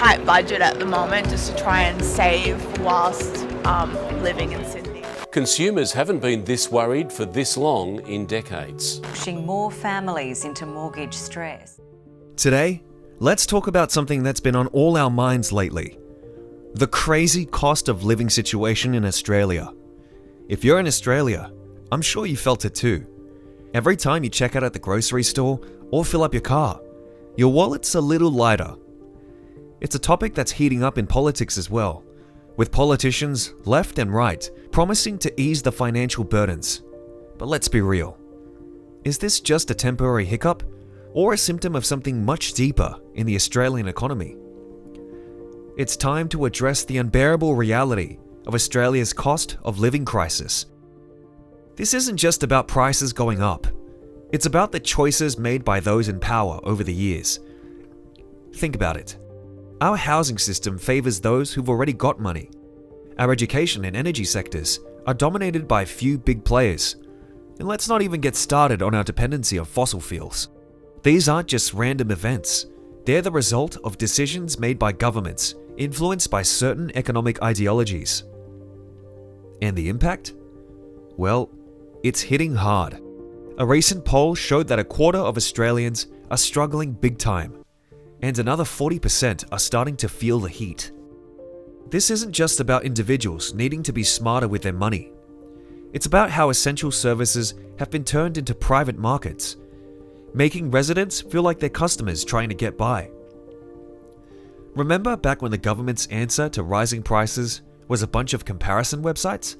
tight budget at the moment just to try and save whilst living in Sydney. Consumers haven't been this worried for this long in decades. Pushing more families into mortgage stress. Today, let's talk about something that's been on all our minds lately. The crazy cost of living situation in Australia. If you're in Australia, I'm sure you felt it too. Every time you check out at the grocery store or fill up your car, your wallet's a little lighter. It's a topic that's heating up in politics as well, with politicians, left and right, promising to ease the financial burdens. But let's be real. Is this just a temporary hiccup, or a symptom of something much deeper in the Australian economy? It's time to address the unbearable reality of Australia's cost of living crisis. This isn't just about prices going up. It's about the choices made by those in power over the years. Think about it. Our housing system favors those who've already got money. Our education and energy sectors are dominated by a few big players. And let's not even get started on our dependency on fossil fuels. These aren't just random events. They're the result of decisions made by governments, influenced by certain economic ideologies. And the impact? Well, it's hitting hard. A recent poll showed that a quarter of Australians are struggling big time, and another 40% are starting to feel the heat. This isn't just about individuals needing to be smarter with their money. It's about how essential services have been turned into private markets, making residents feel like they're customers trying to get by. Remember back when the government's answer to rising prices was a bunch of comparison websites?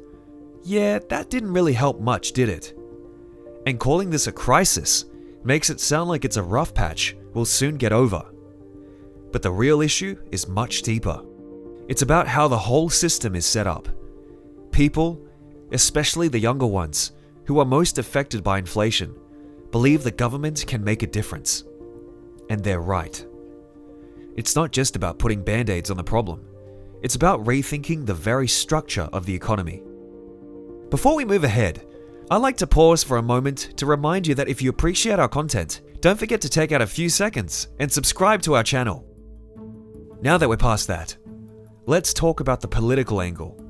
Yeah, that didn't really help much, did it? And calling this a crisis makes it sound like it's a rough patch we'll soon get over. But the real issue is much deeper. It's about how the whole system is set up. People, especially the younger ones, who are most affected by inflation, believe the government can make a difference. And they're right. It's not just about putting band-aids on the problem. It's about rethinking the very structure of the economy. Before we move ahead, I'd like to pause for a moment to remind you that if you appreciate our content, don't forget to take out a few seconds and subscribe to our channel. Now that we're past that, let's talk about the political angle.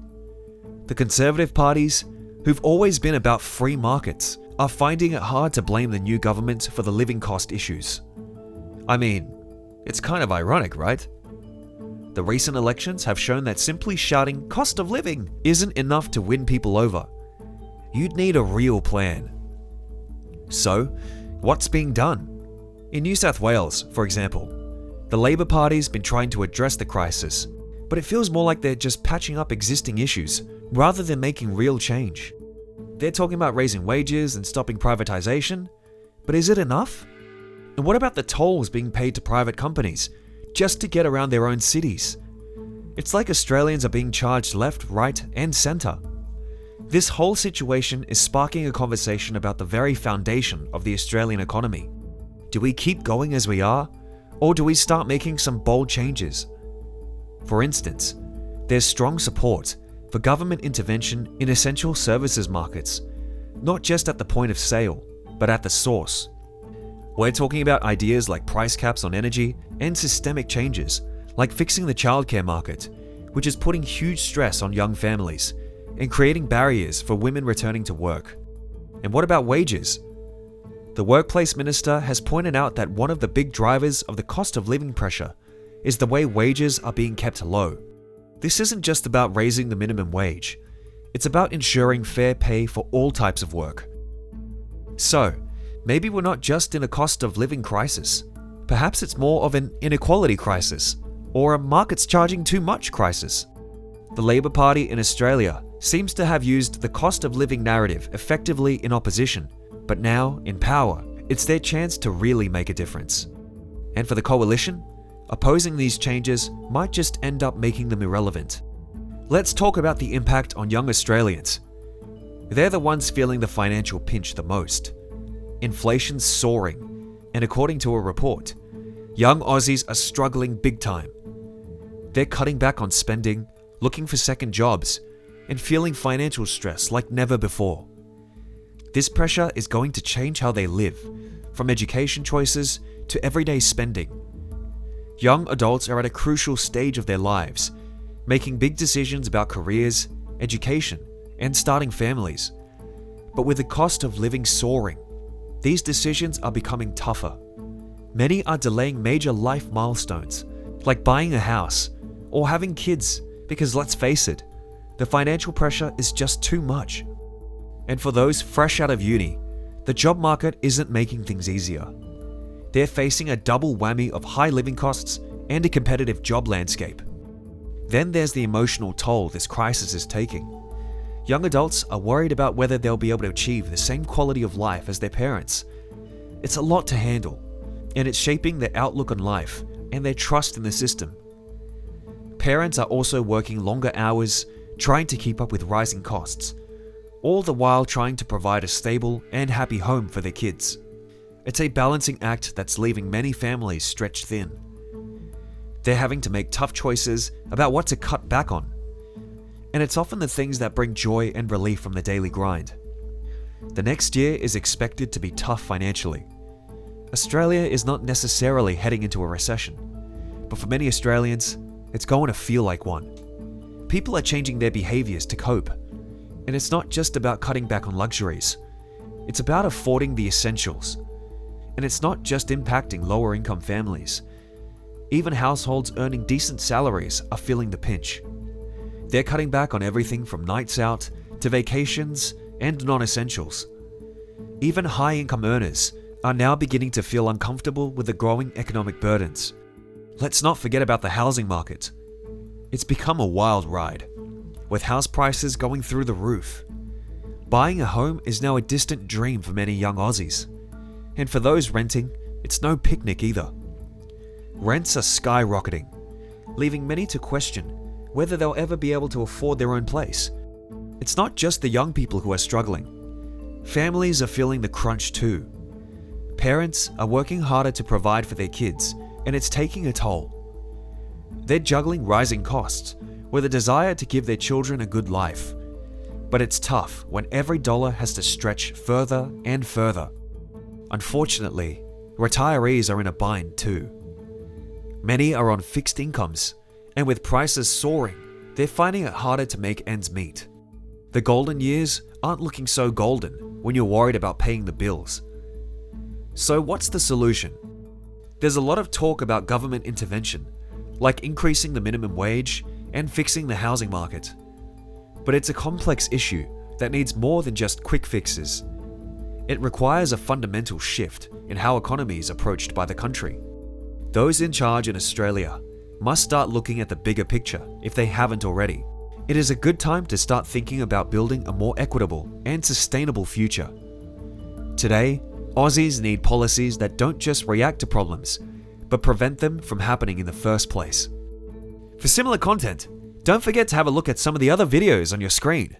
The Conservative parties, who've always been about free markets, are finding it hard to blame the new government for the living cost issues. I mean, it's kind of ironic, right? The recent elections have shown that simply shouting cost of living isn't enough to win people over. You'd need a real plan. So, what's being done? In New South Wales, for example, the Labor Party's been trying to address the crisis, but it feels more like they're just patching up existing issues rather than making real change. They're talking about raising wages and stopping privatization, but is it enough? And what about the tolls being paid to private companies just to get around their own cities? It's like Australians are being charged left, right, and centre. This whole situation is sparking a conversation about the very foundation of the Australian economy. Do we keep going as we are, or do we start making some bold changes? For instance, there's strong support for government intervention in essential services markets, not just at the point of sale, but at the source. We're talking about ideas like price caps on energy and systemic changes, like fixing the childcare market, which is putting huge stress on young families and creating barriers for women returning to work. And what about wages? The Workplace Minister has pointed out that one of the big drivers of the cost of living pressure is the way wages are being kept low. This isn't just about raising the minimum wage. It's about ensuring fair pay for all types of work. So, maybe we're not just in a cost of living crisis. Perhaps it's more of an inequality crisis, or a markets charging too much crisis. The Labor Party in Australia seems to have used the cost of living narrative effectively in opposition, but now, in power, it's their chance to really make a difference. And for the coalition, opposing these changes might just end up making them irrelevant. Let's talk about the impact on young Australians. They're the ones feeling the financial pinch the most. Inflation's soaring, and according to a report, young Aussies are struggling big time. They're cutting back on spending, looking for second jobs, and feeling financial stress like never before. This pressure is going to change how they live, from education choices to everyday spending. Young adults are at a crucial stage of their lives, making big decisions about careers, education, and starting families. But with the cost of living soaring, these decisions are becoming tougher. Many are delaying major life milestones, like buying a house or having kids, because let's face it, the financial pressure is just too much. And for those fresh out of uni, the job market isn't making things easier. They're facing a double whammy of high living costs and a competitive job landscape. Then there's the emotional toll this crisis is taking. Young adults are worried about whether they'll be able to achieve the same quality of life as their parents. It's a lot to handle, and it's shaping their outlook on life and their trust in the system. Parents are also working longer hours, trying to keep up with rising costs, all the while trying to provide a stable and happy home for their kids. It's a balancing act that's leaving many families stretched thin. They're having to make tough choices about what to cut back on. And it's often the things that bring joy and relief from the daily grind. The next year is expected to be tough financially. Australia is not necessarily heading into a recession, but for many Australians, it's going to feel like one. People are changing their behaviours to cope. And it's not just about cutting back on luxuries. It's about affording the essentials. And it's not just impacting lower income families. Even households earning decent salaries are feeling the pinch. They're cutting back on everything from nights out to vacations and non-essentials. Even high-income earners are now beginning to feel uncomfortable with the growing economic burdens. Let's not forget about the housing market. It's become a wild ride, with house prices going through the roof. Buying a home is now a distant dream for many young Aussies. And for those renting, it's no picnic either. Rents are skyrocketing, leaving many to question whether they'll ever be able to afford their own place. It's not just the young people who are struggling. Families are feeling the crunch too. Parents are working harder to provide for their kids, and it's taking a toll. They're juggling rising costs with a desire to give their children a good life. But it's tough when every dollar has to stretch further and further. Unfortunately, retirees are in a bind too. Many are on fixed incomes, and with prices soaring, they're finding it harder to make ends meet. The golden years aren't looking so golden when you're worried about paying the bills. So what's the solution? There's a lot of talk about government intervention, like increasing the minimum wage and fixing the housing market. But it's a complex issue that needs more than just quick fixes. It requires a fundamental shift in how economy is approached by the country. Those in charge in Australia must start looking at the bigger picture if they haven't already. It is a good time to start thinking about building a more equitable and sustainable future. Today, Aussies need policies that don't just react to problems, but prevent them from happening in the first place. For similar content, don't forget to have a look at some of the other videos on your screen.